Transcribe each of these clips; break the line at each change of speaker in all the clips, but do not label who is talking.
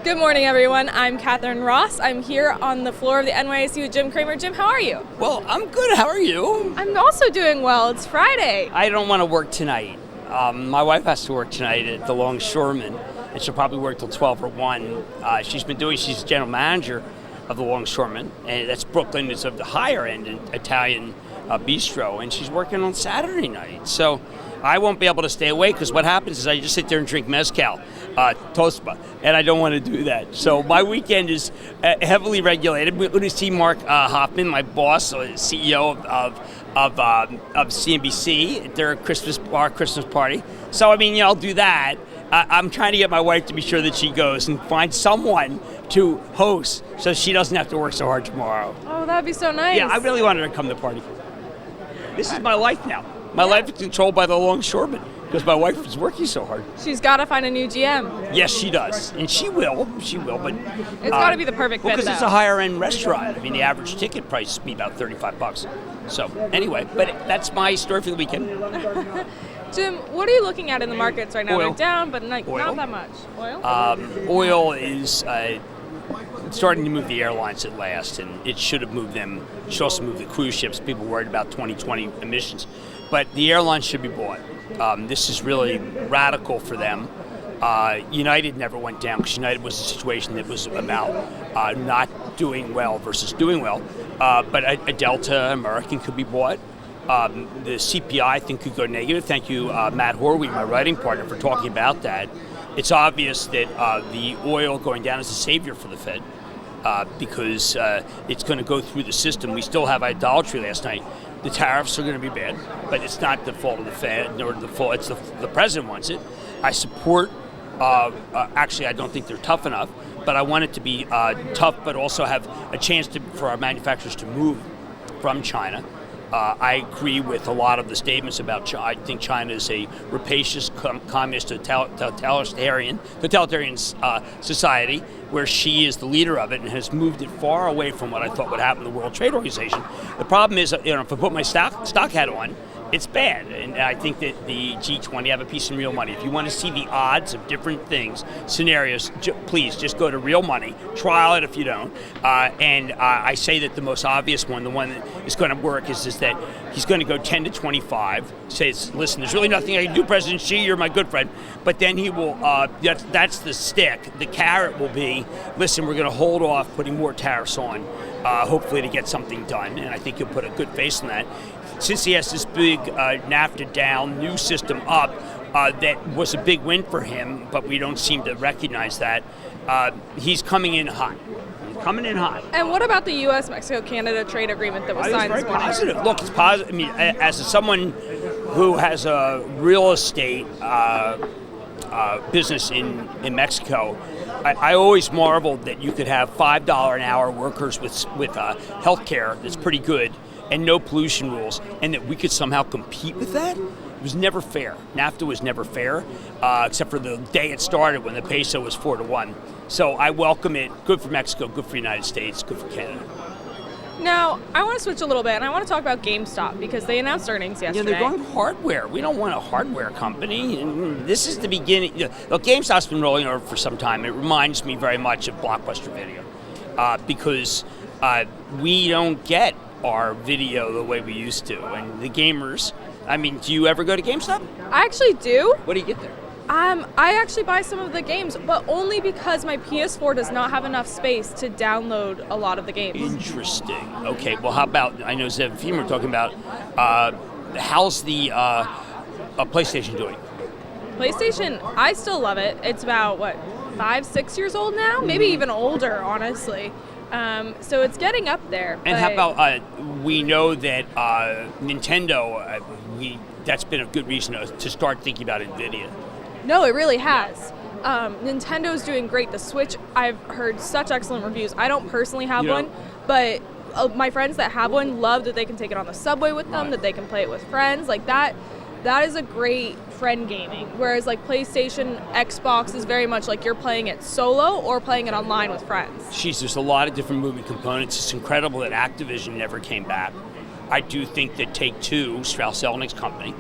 Good morning, everyone. I'm Catherine Ross. I'm here on the floor of the NYSU with Jim Cramer. Jim, how are you?
Well, I'm good. How are you?
I'm also doing well. It's Friday.
I don't want to work tonight. My wife has to work tonight at the Longshoreman, and she'll probably work till 12 or 1. She's general manager of the Longshoreman, and that's Brooklyn. It's of the higher end Italian bistro, and she's working on Saturday night. So I won't be able to stay awake because what happens is I just sit there and drink mezcal, tospa, and I don't want to do that. So my weekend is heavily regulated. We're going to see Mark Hoffman, my boss, CEO of CNBC, at their Christmas party. So I'll do that. I'm trying to get my wife to be sure that she goes and find someone to host so she doesn't have to work so hard tomorrow.
Oh, that'd be so nice.
Yeah, I really wanted her to come to the party. This is my life now. My life is controlled by the Longshoreman because my wife is working so hard.
She's got to find a new GM.
Yes, she does. And she will, but...
It's got to be the perfect fit,
because it's a higher-end restaurant. The average ticket price would be about $35. So, anyway, but that's my story for the weekend.
Jim, what are you looking at in the markets right now?
Oil.
They're down, but not that much. Oil?
Oil is starting to move the airlines at last, and it should have moved them. It should also move the cruise ships. People worried about 2020 emissions. But the airlines should be bought. This is really radical for them. United never went down because United was a situation that was about not doing well versus doing well. But a Delta, American could be bought. The CPI, I think, could go negative. Thank you, Matt Horwey, my writing partner, for talking about that. It's obvious that the oil going down is a savior for the Fed because it's going to go through the system. We still have idolatry last night. The tariffs are going to be bad, but it's not the fault of the Fed, nor the fault. It's the president wants it. I support. Actually, I don't think they're tough enough, but I want it to be tough, but also have a chance for our manufacturers to move from China. I agree with a lot of the statements about China. I think China is a rapacious, communist, totalitarian society where she is the leader of it and has moved it far away from what I thought would happen in the World Trade Organization. The problem is, if I put my stock hat on, it's bad, and I think that the G20 have a piece in real money. If you want to see the odds of different things, scenarios, please just go to real money, trial it if you don't. And I say that the most obvious one, the one that is going to work, is that he's going to go 10 to 25, says, listen, there's really nothing I can do, President Xi, you're my good friend. But then he will, that's the stick. The carrot will be, listen, we're going to hold off putting more tariffs on, hopefully to get something done, and I think he'll put a good face on that. Since he has this big NAFTA down, new system up, that was a big win for him, but we don't seem to recognize that. He's coming in hot.
And what about the U.S., Mexico, Canada trade agreement that was signed this morning?
Positive. Look, it's positive. As someone who has a real estate business in Mexico, I always marveled that you could have $5 an hour workers with health care that's pretty good, and no pollution rules, and that we could somehow compete with that? It was never fair. NAFTA was never fair, except for the day it started when the peso was 4 to 1. So I welcome it. Good for Mexico, good for the United States, good for Canada.
Now, I want to switch a little bit, and I want to talk about GameStop, because they announced earnings yesterday.
Yeah, they're going hardware. We don't want a hardware company. And this is the beginning. Look, GameStop's been rolling over for some time. It reminds me very much of Blockbuster Video, because we don't get our video the way we used to. And the gamers, do you ever go to GameStop?
I actually do.
What do you get there?
I actually buy some of the games, but only because my PS4 does not have enough space to download a lot of the games.
Interesting. Okay, well, how about, I know Zev and Fee were talking about, how's the PlayStation doing?
PlayStation, I still love it. It's about, 5-6 years old now? Maybe even older, honestly. So it's getting up there.
And how about, we know that Nintendo, that's been a good reason to start thinking about NVIDIA.
No, it really has. Nintendo's doing great. The Switch, I've heard such excellent reviews. I don't personally have one, but my friends that have one love that they can take it on the subway with them, that they can play it with friends. Like that is a great friend gaming. Whereas like PlayStation, Xbox is very much like you're playing it solo or playing it online with friends.
Jeez, there's a lot of different moving components. It's incredible that Activision never came back. I do think that Take-Two, Strauss Zelnick's company,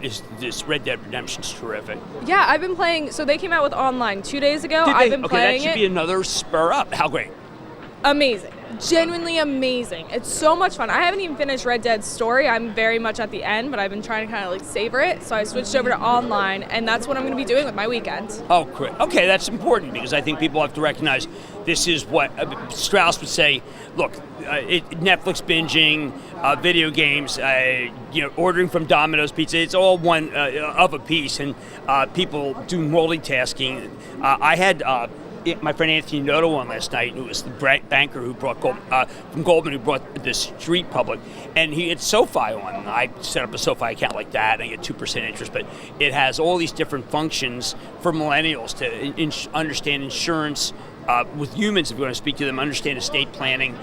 is this Red Dead Redemption's terrific.
Yeah, I've been playing. So they came out with online 2 days ago. I've been playing it.
That should be another spur up. How great!
Amazing. Genuinely amazing. It's so much fun. I haven't even finished Red Dead's story. I'm very much at the end, but I've been trying to kind of like savor it. So I switched over to online, and that's what I'm going to be doing with my weekend.
Oh, great. Okay, that's important because I think people have to recognize this is what Strauss would say. Look, Netflix binging, video games, ordering from Domino's Pizza. It's all one of a piece, and people do multitasking. I had. My friend Anthony Noto on last night, who was the banker who brought from Goldman, who brought TheStreet public, and he had SoFi on. I set up a SoFi account like that, and I get 2% interest, but it has all these different functions for millennials to understand insurance with humans, if you want to speak to them, understand estate planning,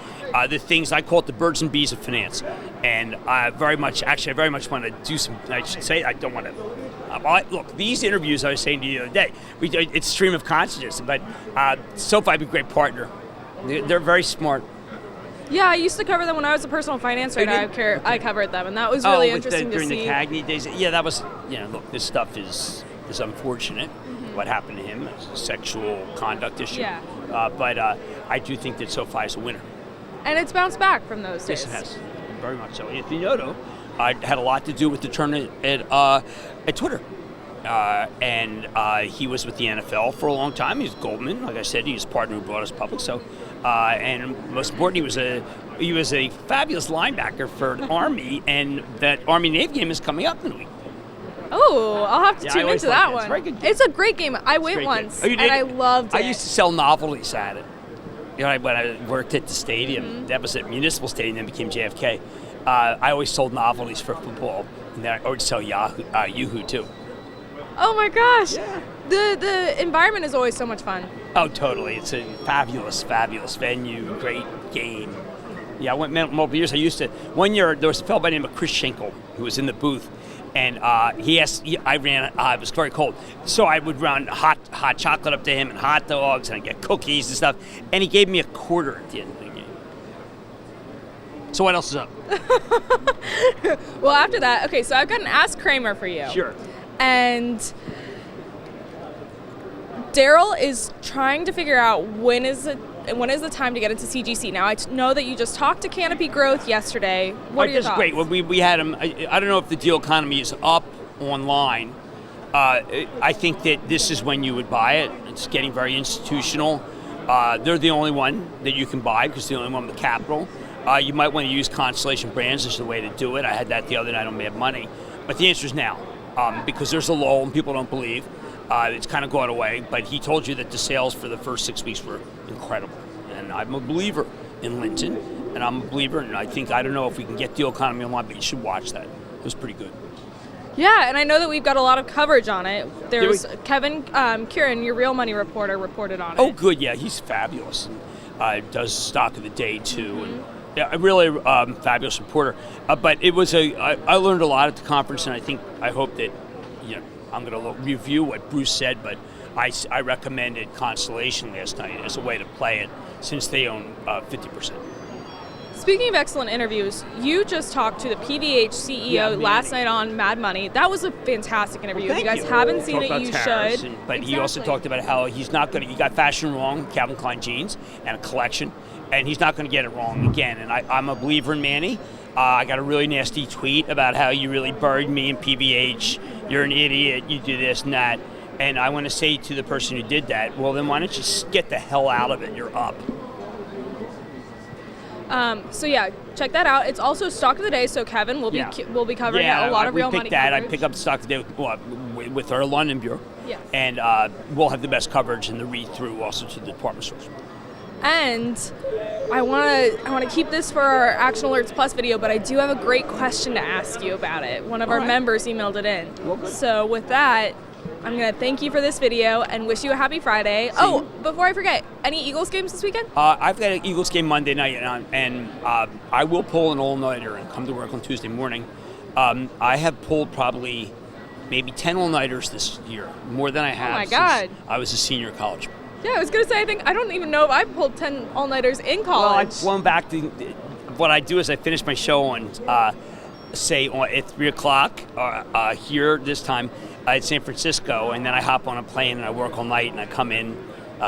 the things I call it the birds and bees of finance. And I very much want to do some. I should say I don't want to. Look, these interviews I was saying to you the other day, it's stream of consciousness, but SoFi would be a great partner. They're very smart.
Yeah, I used to cover them when I was a personal finance writer. I covered them, and that was really interesting to see.
During the Cagney days, yeah, that was, look, this stuff is unfortunate, what happened to him, it's a sexual conduct issue.
Yeah.
But I do think that SoFi is a winner.
And it's bounced back from those days.
Yes, it has, very much so. Anthony Noto had a lot to do with the turn at Twitter. And he was with the NFL for a long time. He was Goldman, like I said, he was a partner who brought us public. So, and most important, he was a fabulous linebacker for Army, and that Army Navy game is coming up in a week.
Oh, I'll have to tune into that one.
It's a very good game.
It's a great game. I went once, and I loved it.
I used to sell novelties at it. When I worked at the stadium, that was at Municipal Stadium, then became JFK. I always sold novelties for football, and then I would sell Yoo-hoo too.
Oh my gosh!
Yeah.
The environment is always so much fun.
Oh, totally! It's a fabulous venue, great game. Yeah, I went multiple years. One year there was a fellow by the name of Chris Schenkel who was in the booth, and it was very cold, so I would run hot chocolate up to him and hot dogs, and I'd get cookies and stuff, and he gave me a quarter at the end of the game. So what else is up?
Well, after that, okay, so I've got an Ask Cramer for you.
Sure.
And Daryl is trying to figure out when is the time to get into CGC. Now, I know that you just talked to Canopy Growth yesterday. What are your thoughts?
Great. Well, we had him. I don't know if the deal economy is up online. I think that this is when you would buy it. It's getting very institutional. They're the only one that you can buy because they're the only one with the capital. You might want to use Constellation Brands as the way to do it. I had that the other night on Mad Money. But the answer is now. Because there's a lull and people don't believe. It's kind of gone away, but he told you that the sales for the first 6 weeks were incredible. And I'm a believer in Linton, and I'm a believer, and I don't know if we can get Deal Economy online, but you should watch that. It was pretty good.
Yeah, and I know that we've got a lot of coverage on it. There's Kevin Kieran, your Real Money reporter, reported on it.
Oh, good, yeah, he's fabulous. And, does Stock of the Day, too, and yeah, a really fabulous reporter. But it was I learned a lot at the conference, and I hope that, I'm going to review what Bruce said, but I recommended Constellation last night as a way to play it since they own 50%.
Speaking of excellent interviews, you just talked to the PVH CEO last night on Mad Money. That was a fantastic interview.
Well,
if you guys haven't seen it, you should.
But exactly. He also talked about how he got fashion wrong, Calvin Klein jeans, and a collection, and he's not going to get it wrong again. And I'm a believer in Manny. I got a really nasty tweet about how you really buried me in PVH. You're an idiot. You do this and that. And I want to say to the person who did that, well, then why don't you get the hell out of it? You're up.
So yeah, check that out. It's also Stock of the Day, so Kevin will be covering a lot of Real Money coverage.
I pick up Stock of the Day with our London bureau.
Yes.
And we'll have the best coverage and the read-through also to the department stores. And
I want to keep this for our Action Alerts Plus video, but I do have a great question to ask you about it. One of our members emailed it in.
Well,
so with that, I'm going to thank you for this video and wish you a happy Friday. Before I forget, any Eagles games this weekend?
I've got an Eagles game Monday night, and I will pull an all-nighter and come to work on Tuesday morning. I have pulled probably maybe 10 all-nighters this year, more than I have since I was a senior in college.
Yeah, I was going to say, I don't even know if I've pulled 10 all-nighters in college.
Well, I've flown back to, what I do is I finish my show on say at 3 o'clock here this time at San Francisco, and then I hop on a plane and I work all night and I come in,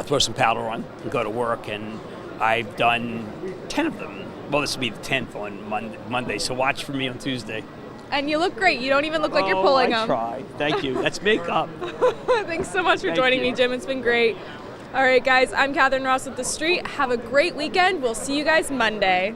throw some powder on and go to work, and I've done 10 of them. Well, this will be the 10th on Monday, so watch for me on Tuesday.
And you look great. You don't even look like you're pulling them.
I try. Thank you. That's makeup.
Thanks so much for joining me, Jim. It's been great. All right, guys, I'm Catherine Ross with TheStreet. Have a great weekend. We'll see you guys Monday.